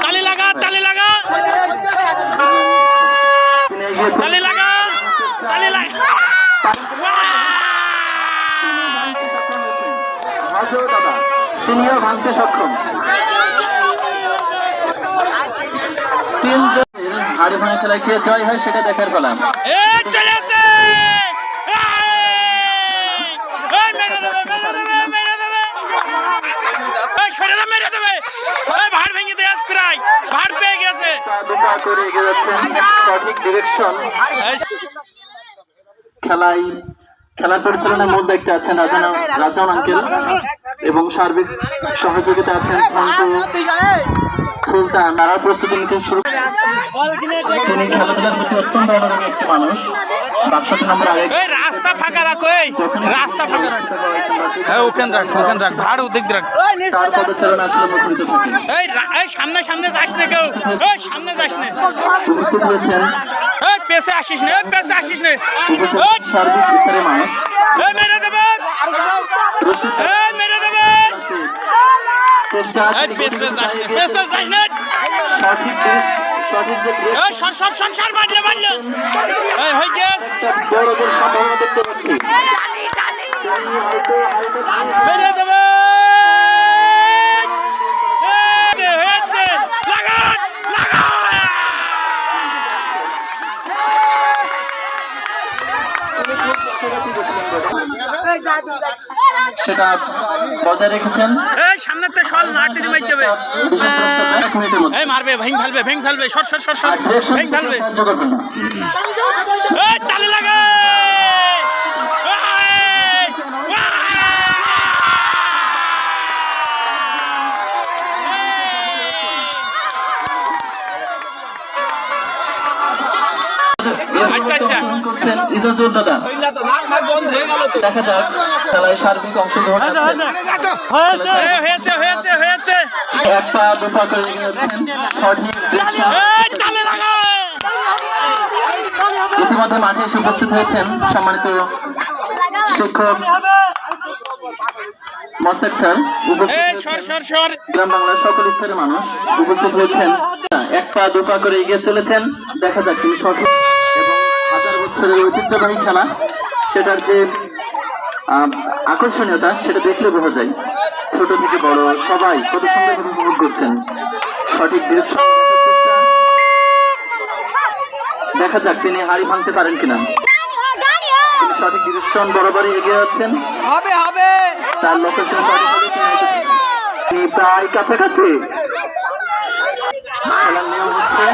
তালি লাগা তালি লাগা তালি লাগা তালি লাগা তিনিও ভাঙতে সক্ষম। তিনজন হাড়ি ভাঙা খেলায় কে জয় হয় সেটা দেখার পালা। খেলায় খেলা পরিচালনার মধ্যে একটা আছেন রাজান আঙ্কেল এবং সার্বিক সহযোগিতা আছেন সুলতান। তারা প্রস্তুতি নিতে শুরু। তিনি খেলাধুলার প্রতি অত্যন্ত অনুরাগী একটি মানুষ। রাস্তা ফাঁকা রাখো, রাস্তা ফাঁকা রাখ, ওখানে রাখ, ওখানে রাখ, ভাড় ওদিক রাখ। তার পদচারণা আসলে মুখরিত থাকে। এই সামনে সামনে যাস না কেউ, এই সামনে যাস না, উপস্থিত হয়েছেন এই পেছে আসিস না, এই পেছে আসিস না, সার্বিক স্তরে মানুষ। এই মেরে দেবে, এই মেরে দেবে, এই পেছে যাস না, পেছে যাস না, এই সর সর সর সর, মারলে মারলে, এই হই গেস, বড় বড় সম্ভাবনা দেখতে পাচ্ছি। মেরে দেবে, সেটা বজায় রেখেছেন। এই সামনে তো সল নাটি দিয়ে মাইতে হবে, এই মারবে, ভেং ফেলবে, ভেং ফেলবে, সর সর সর সর, ভেং ফেলবে, এই তালি লাগা। আচ্ছা আচ্ছা, দেখা যাক খেলায় সার্বিক অংশগ্রহণ। হয়েছে হয়েছে হয়েছে, এক পা দু পা করে ইতিমধ্যে মাঠে এসে উপস্থিত হয়েছেন সম্মানিত শিক্ষক মোস্তাক স্যার, গ্রাম বাংলার সকল স্তরের মানুষ উপস্থিত হয়েছেন। এক পা দু পা করে এগিয়ে চলেছেন। দেখা যাক তিনি সঠিক এবং হাজার বছরের ঐতিহ্যবাহী খেলা সেটার যে আকর্ষণীয়তা সেটা দেখলে বোঝা যায়। ছোট থেকে বড় সবাই কত সুন্দর উপভোগ করছেন। সঠিক দেখা যাক তিনি হাড়ি ভাঙতে পারেন কিনা। তিনি সঠিক ডিরেকশন বরাবরই এগিয়ে যাচ্ছেন। হবে হবে, তার লোকেশন প্রায় কাছাকাছি। খেলার নিয়ম হচ্ছে